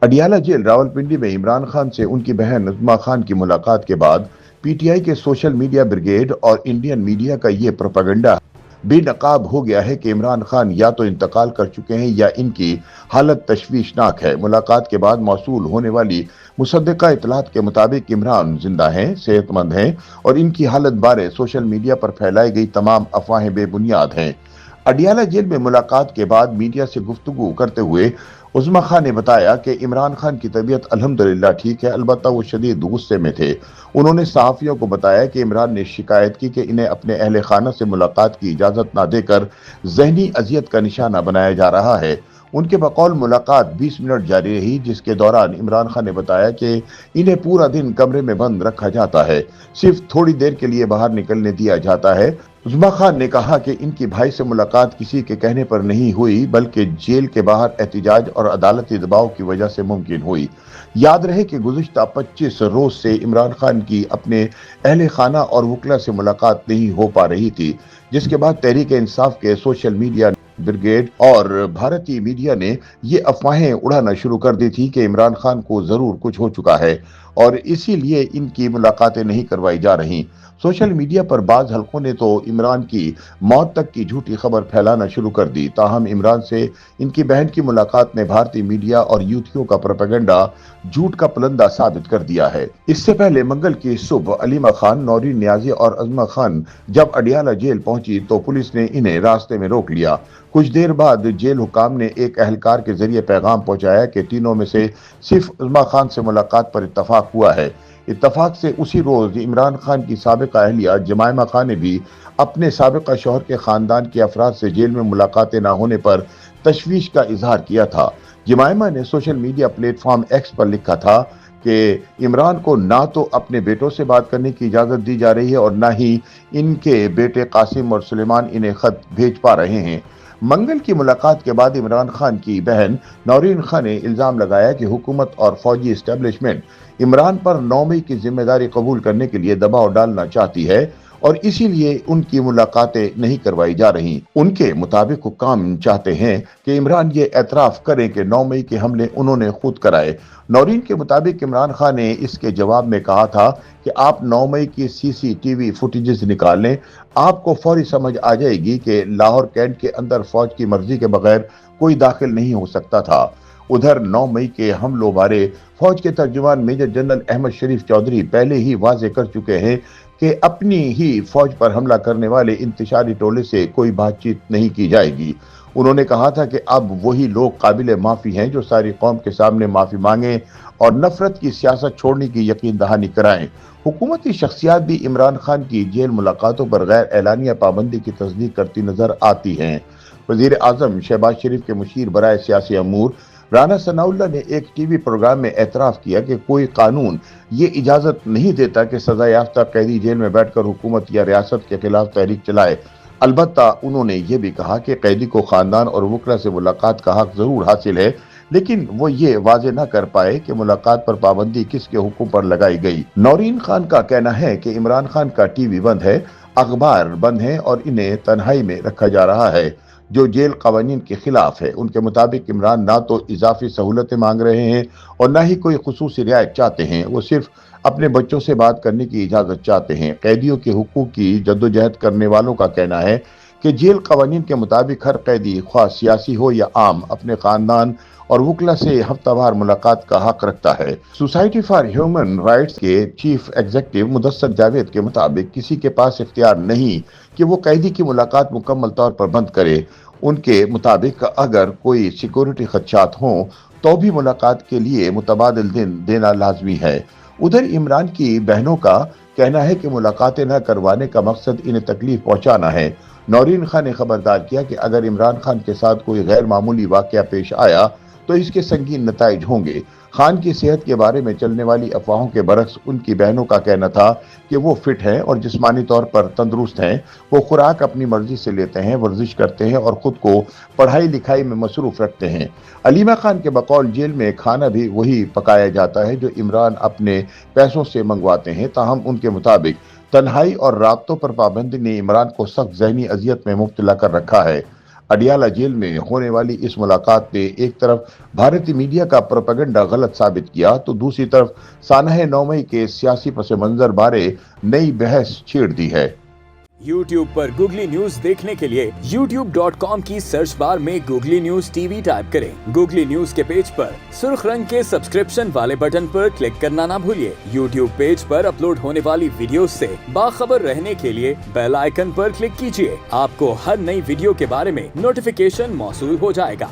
Adiala jail Rawalpindi में इमरान खान से उनकी बहन उस्मा खान की मुलाकात के बाद पीटीआई के सोशल मीडिया ब्रिगेड और इंडियन मीडिया का ये प्रोपेगेंडा बेनकाब हो गया है कि इमरान खान या तो इंतकाल कर चुके हैं या इनकी हालत तशवीशनाक है। मुलाकात के बाद मौसूल होने वाली मुसद्दका इतलात के मुताबिक इमरान जिंदा हैं, सेहतमंद हैं और इनकी हालत बारे सोशल मीडिया पर फैलाई गई तमाम अफवाहें बेबुनियाद हैं। अडियाला जेल में मुलाकात के बाद मीडिया से गुफ्तगू करते हुए उस्मा खान ने बताया कि इमरान खान की तबीयत अल्हम्दुलिल्लाह ठीक है, अलबत्ता वो शदीद गुस्से में थे। उन्होंने सहाफ़ियों को बताया कि इमरान ने शिकायत की कि इन्हें अपने अहले खाना से मुलाकात की इजाज़त ना देकर ज़हनी अजियत का निशाना बनाया जा रहा है। उनके बकौल मुलाकात 20 मिनट जारी रही, जिसके दौरान इमरान खान ने बताया कि इन्हें पूरा दिन कमरे में बंद रखा जाता है, सिर्फ थोड़ी देर के लिए बाहर निकलने दिया जाता है। उस्मा खान ने कहा कि इनकी भाई से मुलाकात किसी के कहने पर नहीं हुई, बल्कि जेल के बाहर एहतिजाज और अदालती दबाव की वजह से मुमकिन हुई। याद रहे कि गुज़िश्ता 25 रोज से इमरान खान की अपने अहले खाना और वकला से मुलाकात नहीं हो पा रही थी, जिसके बाद तहरीक इंसाफ के सोशल मीडिया ब्रिगेड और भारतीय मीडिया ने ये अफवाहें उड़ाना शुरू कर दी थी कि इमरान खान को जरूर कुछ हो चुका है और इसीलिए इनकी मुलाकातें नहीं करवाई जा रही। सोशल मीडिया पर बाज हलकों ने तो इमरान की मौत तक की झूठी खबर फैलाना शुरू कर दी। ताहम इमरान से इनकी बहन की मुलाकात ने भारतीय मीडिया और यूथियों का प्रोपेगेंडा झूठ का पुलंदा साबित कर दिया है। इससे पहले मंगल की सुबह अलीमा खान, नौरीन नियाजी और अज़मा खान जब अडियाला जेल पहुंची तो पुलिस ने इन्हें रास्ते में रोक लिया। कुछ देर बाद जेल हुकाम ने एक अहलकार के जरिए पैगाम पहुंचाया कि तीनों में से सिर्फ उस्मा खान से मुलाकात पर इत्तफाक हुआ है। इत्तफाक से उसी रोज इमरान खान की साबिका अहलिया जमायमा खान ने भी अपने साबिका शौहर के खानदान के अफराद से जेल में मुलाकातें न होने पर तशवीश का इजहार किया था। जमायमा ने सोशल मीडिया प्लेटफॉर्म एक्स पर लिखा था कि इमरान को ना तो अपने बेटों से बात करने की इजाज़त दी जा रही है और ना ही इनके बेटे कासिम और सुलेमान इन्हें खत भेज पा रहे हैं। मंगल की मुलाकात के बाद इमरान खान की बहन नौरीन खान ने इल्ज़ाम लगाया कि हुकूमत और फौजी इस्टेब्लिशमेंट इमरान पर 9 मई की जिम्मेदारी कबूल करने के लिए दबाव डालना चाहती है और इसीलिए उनकी मुलाकातें नहीं करवाई जा रही। उनके मुताबिक हुक्काम चाहते हैं कि इमरान ये एतराफ़ करें कि 9 मई के हमले उन्होंने खुद कराए। नौरीन के मुताबिक इमरान खान ने इसके जवाब में कहा था कि आप 9 मई की सीसीटीवी फुटेजेस निकाल लें, आपको फौरी समझ आ जाएगी कि लाहौर कैंट के अंदर फौज की मर्जी के बगैर कोई दाखिल नहीं हो सकता था। उधर 9 मई के हमलों बारे फौज के तर्जुमान मेजर जनरल अहमद शरीफ चौधरी पहले ही वाजे कर चुके हैं कि अपनी ही फौज पर हमला करने वाले इंतशारी टोले से कोई बातचीत नहीं की जाएगी। उन्होंने कहा था कि अब वही लोग काबिल माफ़ी हैं जो सारी कौम के सामने माफ़ी मांगें और नफरत की सियासत छोड़ने की यकीन दहानी कराएं। हुकूमती शख्सियात भी इमरान खान की जेल मुलाकातों पर गैर एलानिया पाबंदी की तस्दीक करती नजर आती हैं। वजीर आजम शहबाज शरीफ के मुशीर बराए सियासी अमूर राना सनाउल्लाह ने एक टीवी प्रोग्राम में एतराफ़ किया कि कोई कानून ये इजाज़त नहीं देता कि सजा याफ्ता कैदी जेल में बैठकर हुकूमत या रियासत के खिलाफ तहरीक चलाए। अलबत्ता उन्होंने ये भी कहा कि कैदी को खानदान और वकला से मुलाकात का हक जरूर हासिल है, लेकिन वो ये वाजे न कर पाए कि मुलाकात पर पाबंदी किसके हुक्म पर लगाई गई। नौरीन खान का कहना है कि इमरान खान का टीवी बंद है, अखबार बंद है और इन्हें तन्हाई में रखा जा रहा है, जो जेल कवानीन के खिलाफ है। उनके मुताबिक इमरान ना तो इजाफी सहूलतें मांग रहे हैं और ना ही कोई खुसूसी रियायत चाहते हैं, वो सिर्फ अपने बच्चों से बात करने की इजाज़त चाहते हैं। कैदियों के हुकूक की जद्दोजहद करने वालों का कहना है कि जेल कवानीन के मुताबिक हर कैदी ख्वाह सियासी हो या आम अपने खानदान और वकला से हफ्तावार मुलाकात का हक रखता है। सोसाइटी फॉर ह्यूमन राइट्स के चीफ एग्जीक्यूटिव मुदस्सर जावेद के मुताबिक किसी के पास इख्तियार नहीं कि वो कैदी की मुलाकात मुकम्मल तौर पर बंद करे। उनके मुताबिक अगर कोई सिक्योरिटी खदशात हों तो भी मुलाकात के लिए मुतबादिल दिन देना लाजमी है। उधर इमरान की बहनों का कहना है कि मुलाकातें न करवाने का मकसद इन्हें तकलीफ पहुंचाना है। नौरीन खान ने खबरदार किया कि अगर इमरान खान के साथ कोई गैर मामूली वाकया पेश आया तो इसके संगीन नताइज होंगे। खान की सेहत के बारे में चलने वाली अफवाहों के बरक्स उनकी बहनों का कहना था कि वो फिट हैं और जिस्मानी तौर पर तंदुरुस्त हैं। वो खुराक अपनी मर्जी से लेते हैं, वर्जिश करते हैं और खुद को पढ़ाई लिखाई में मसरूफ रखते हैं। अलीमा खान के बकौल जेल में खाना भी वही पकाया जाता है जो इमरान अपने पैसों से मंगवाते हैं। ताहम उनके मुताबिक तन्हाई और राब्तों पर पाबंदी ने इमरान को सख्त ज़हनी अजियत में मुब्तला कर रखा है। अडियाला जेल में होने वाली इस मुलाकात ने एक तरफ भारतीय मीडिया का प्रोपेगेंडा गलत साबित किया तो दूसरी तरफ सानह 9 मई के सियासी पस मंजर बारे नई बहस छेड़ दी है। YouTube पर गूगली न्यूज देखने के लिए youtube.com की सर्च बार में गूगली न्यूज टीवी टाइप करें। गूगली न्यूज के पेज पर सुर्ख रंग के सब्सक्रिप्शन वाले बटन पर क्लिक करना ना भूलिए। YouTube पेज पर अपलोड होने वाली वीडियोस से बाखबर रहने के लिए बेल आइकन पर क्लिक कीजिए। आपको हर नई वीडियो के बारे में नोटिफिकेशन मौसूल हो जाएगा।